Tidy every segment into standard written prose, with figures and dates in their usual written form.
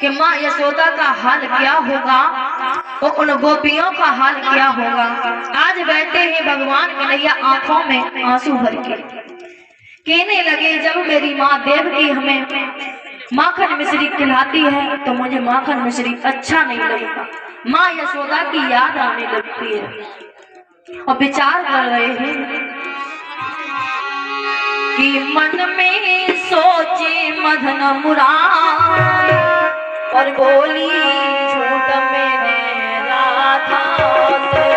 कि माँ यशोदा का हाल क्या होगा और उन गोपियों का हाल क्या होगा। आज बैठे हैं भगवान कन्हैया आंखों में आंसू भर के कहने लगे, जब मेरी माँ देवकी हमें माखन मिश्री खिलाती है तो मुझे माखन मिश्री अच्छा नहीं लगता, माँ यशोदा की याद आने लगती है। और विचार कर रहे हैं कि मन में सोचे मदन मुरारी और बोली झूठ मैंने राधा से।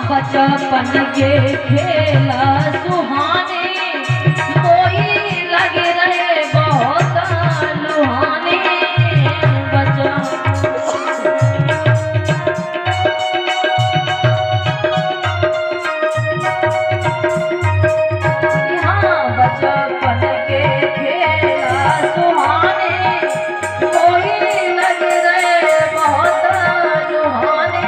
बचपन के खेला सुहाने कोई लगे रहे बहुत लुहाने। बचपन के खेला सुहाने कोई लगे रहे बहुत लुहाने।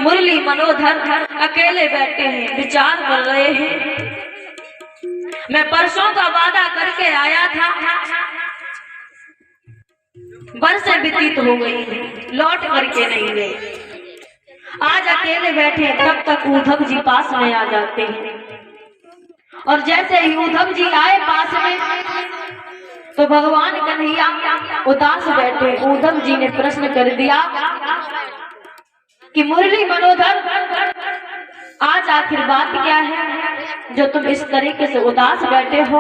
मुरली मनोधर अकेले बैठे हैं, विचार कर रहे हैं। मैं परसों का वादा करके आया था, बरसें व्यतीत हो गई, लौट करके नहीं गए। आज अकेले बैठे, तब तक उद्धव जी पास में आ जाते हैं। और जैसे ही उद्धव जी आए पास में, तो भगवान कन्हैया उदास बैठे। उद्धव जी ने प्रश्न कर दिया कि मुरली मनोधर, आज आखिर बात क्या है जो तुम इस तरीके से उदास बैठे हो?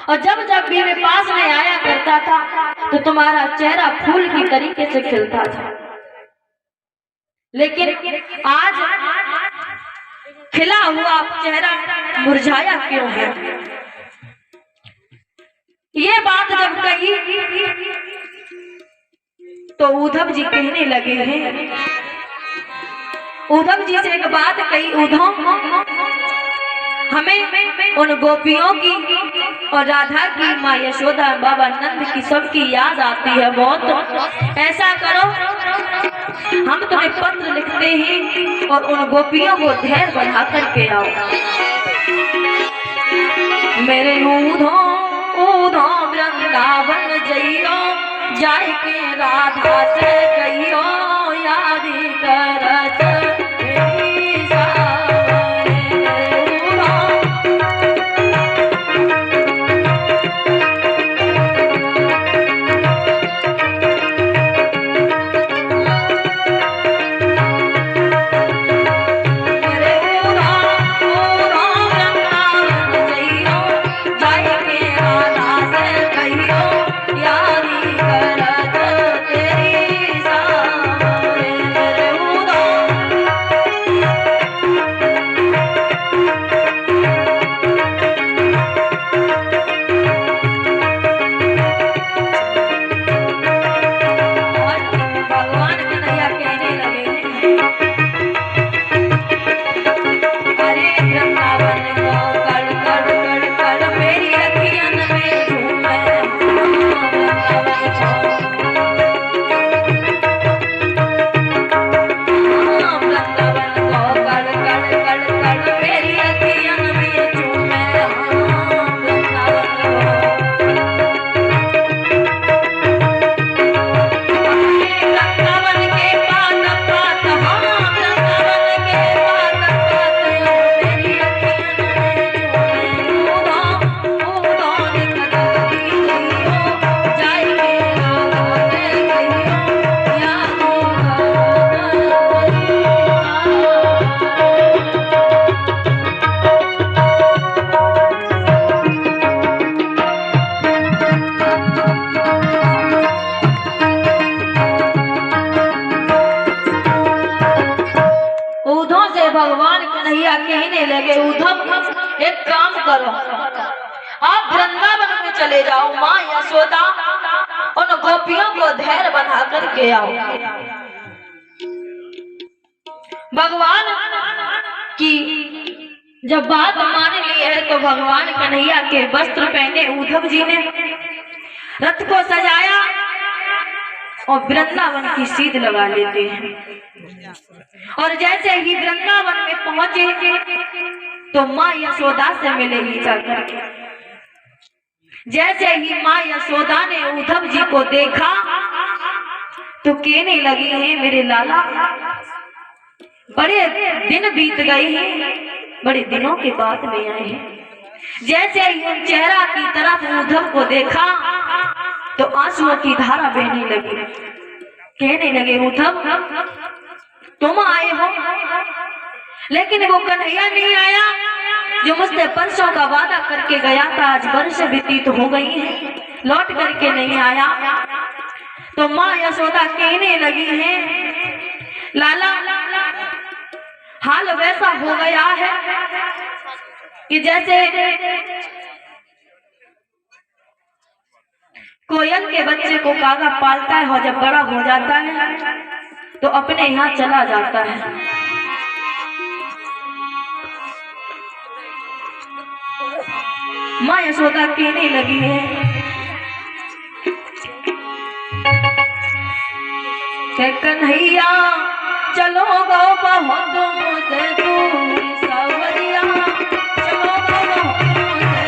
और जब जब भी मैं पास में आया करता था तो तुम्हारा चेहरा फूल की तरीके से खिलता था, लेकिन आज खिला हुआ चेहरा मुरझाया क्यों है? ये बात जब कही तो उद्धव जी कहने लगे हैं, उद्धव जी से एक बात कही, उद्धव हमें उन गोपियों की और राधा की, माँ यशोदा, बाबा नंद की, सबकी याद आती है बहुत। ऐसा करो, हम तुम्हें पत्र लिखते हैं और उन गोपियों को धैर्य बढ़ा करके आओ। मेरे उधो वृंदावन जइयो, जाय के राधा से कहियो, याद करत भगवान कन्हैया कहने लगे, उद्धव एक काम करो, आप वृंदावन में चले जाओ, माँ यशोदा उन गोपियों को धैर्य बना करके आओ। भगवान की जब बात मान ली है तो भगवान कन्हैया के वस्त्र पहने उद्धव जी ने रथ को सजाया और वृंदावन की सीध लगा लेते हैं। और जैसे ही वृंदावन में पहुंचे तो माँ यशोदा से मिले ही जाकर। जैसे ही माँ यशोदा ने उद्धव जी को देखा तो कहने लगी है, मेरे लाला बड़े दिन बीत गए हैं, बड़े दिनों के बाद में आए हैं। जैसे ही उन चेहरा की तरफ उद्धव को देखा तो आंसुओं की धारा बहने लगी। कहने लगे, उद्धव तुम आए हो, लेकिन वो कन्हैया नहीं आया जो मुझसे परसों का वादा करके गया था। आज वर्ष व्यतीत हो गई है, लौट करके नहीं आया। तो माँ यशोदा कहने लगी है, लाला हाल वैसा हो गया है कि जैसे कोयल के बच्चे को कागा पालता है और जब बड़ा हो जाता है तो अपने यहाँ चला जाता है। माँ यशोदा कहने लगी है कि कन्हैया चलो गो बहुत मुझे दूर सवरिया, चलो गो मुझे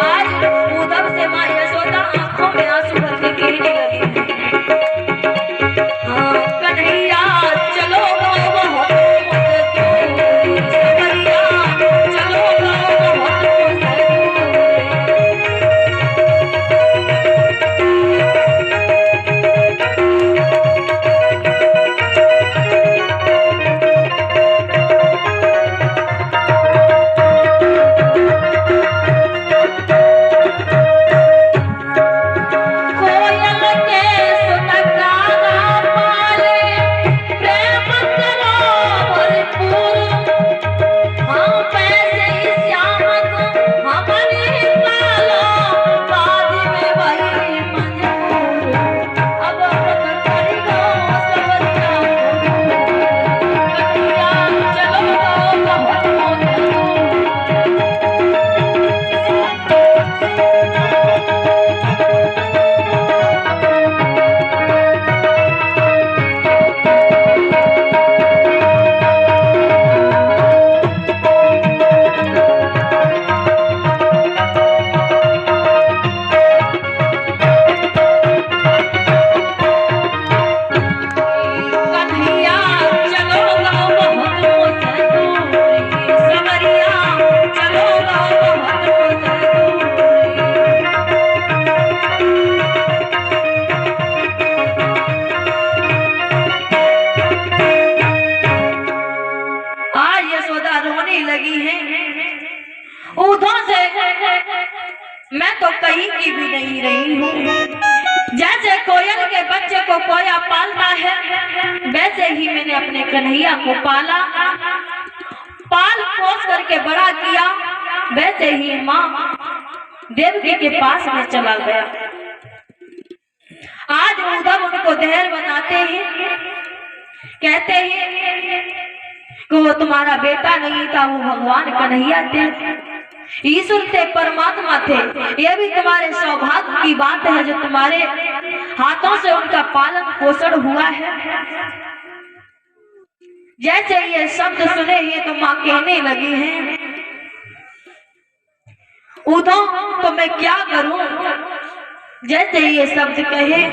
आज उद्धव से माँ यशोदा आंखों में आंसू भर के कहने लगी, हाँ कन्हैया पालता है, वैसे ही मैंने अपने कन्हैया को पाला, पाल पोस करके बड़ा किया। वैसे ही माँ देवकी के पास में चला गया। आज उद्धव उनको धैर्य बनाते हैं, कहते हैं कि वो तुम्हारा बेटा नहीं था, वो भगवान कन्हैया थे, ईश्वर थे, परमात्मा थे। यह भी तुम्हारे सौभाग्य की बात है जो तुम्हारे हाथों से उनका पालन पोषण हुआ है। जैसे ये शब्द सुने हैं तो माँ कहने लगी है, उद्धव तो मैं क्या करूं। जैसे ये शब्द कहे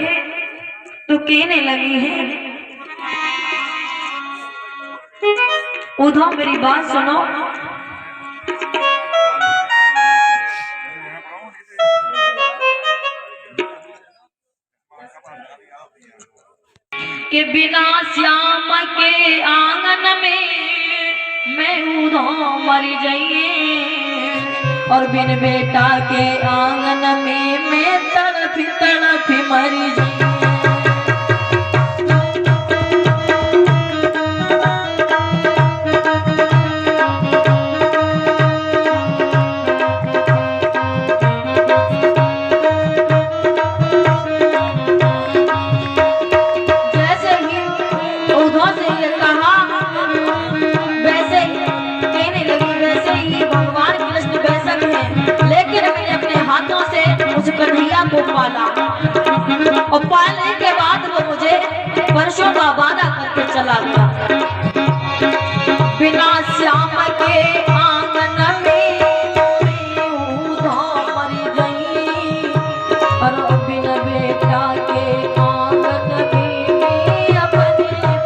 तो कहने लगी है, उद्धव मेरी बात सुनो, कि बिना श्याम के आंगन में मैं उद्धव मर जाइए, और बिन बेटा के आंगन में मैं तड़प तड़प मर जाइए। कन्हैया को पाला और पालने के बाद वो मुझे वर्षों का वादा करके चला गया। बिना श्याम के आंगन में उद्धव मर गई, और बिना बेटा के आंगन में अपने प्राण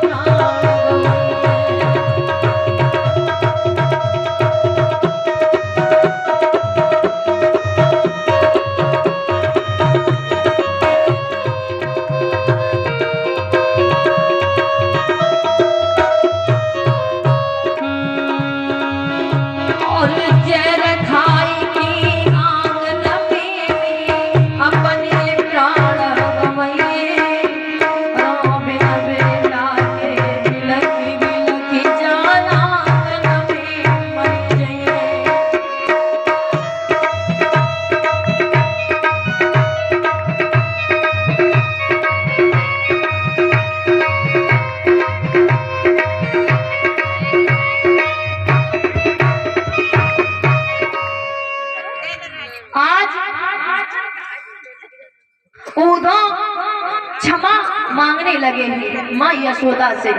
क्षमा मांगने लगे हैं माँ यशोदा से।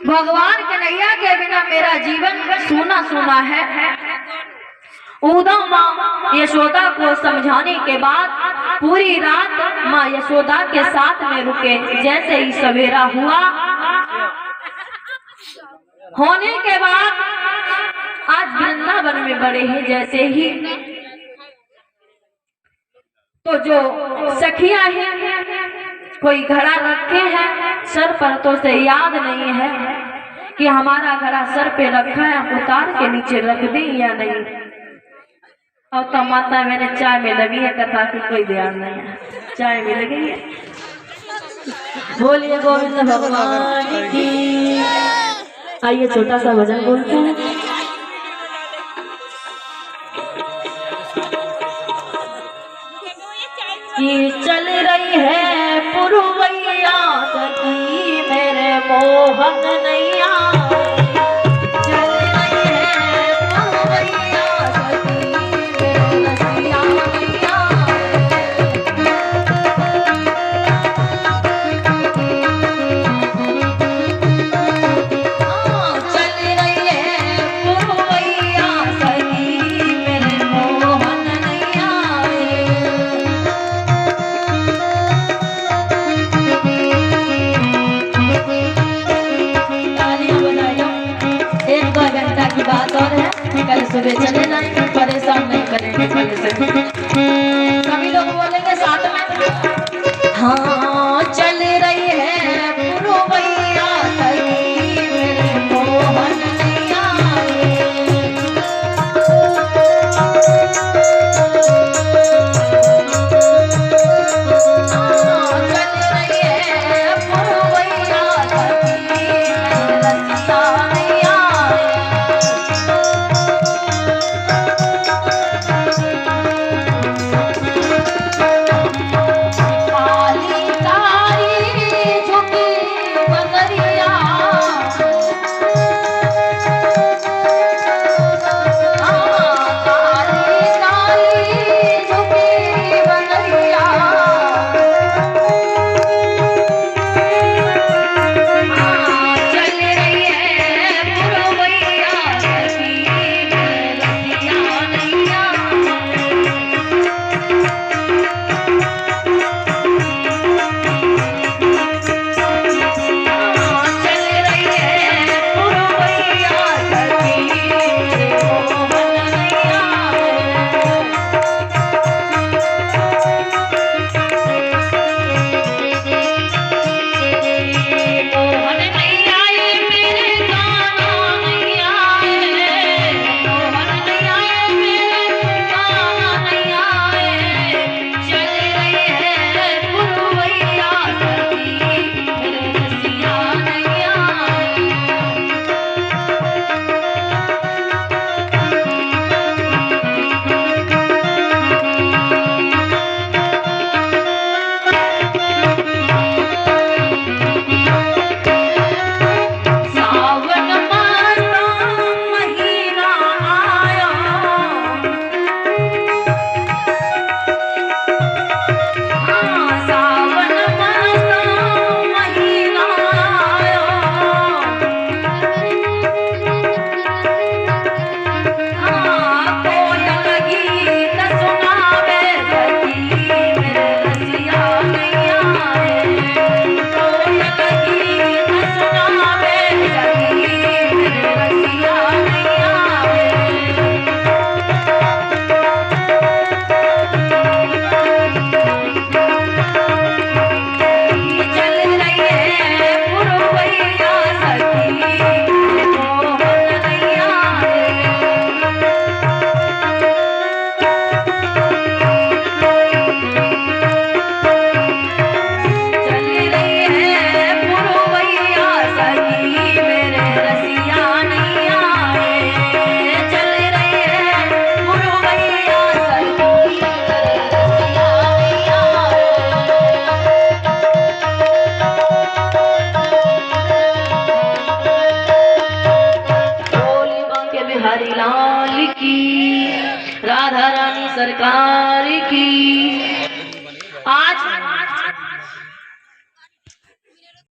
भगवान कन्हैया के बिना मेरा जीवन सूना सूना है। उद्धव माँ यशोदा को समझाने के बाद पूरी रात माँ यशोदा के साथ में रुके। जैसे ही सवेरा हुआ, होने के बाद आज वृंदावन में बड़े हैं जैसे ही, तो जो सखियां हैं कोई घड़ा रखे हैं सर पर, तो से याद नहीं है कि हमारा घड़ा सर पे रखा है, उतार के नीचे रख दें या नहीं। और तो माता मैंने चाय में लगी है, कथा की कोई ध्यान नहीं है, चाय में लगी है। बोलिए गोविंद भगवान की। आइए छोटा सा भजन बोलते हैं। कि चल रही है पुरवैया सखी मेरे मोहन नैया, चल रही है पुरवैया सखी मेरे रसिया नैया। चल रही है पुरवैया सखी मेरे मोहन नैया। की बात और है, कल सुबह चले जाएंगे, परेशान नहीं करेंगे। सभी लोग बोलेंगे साथ में, हाँ चल रही है पुरवैया सखी मेरे मोहन नैया। चल रही है बिहारी लाल की, राधा रानी सरकार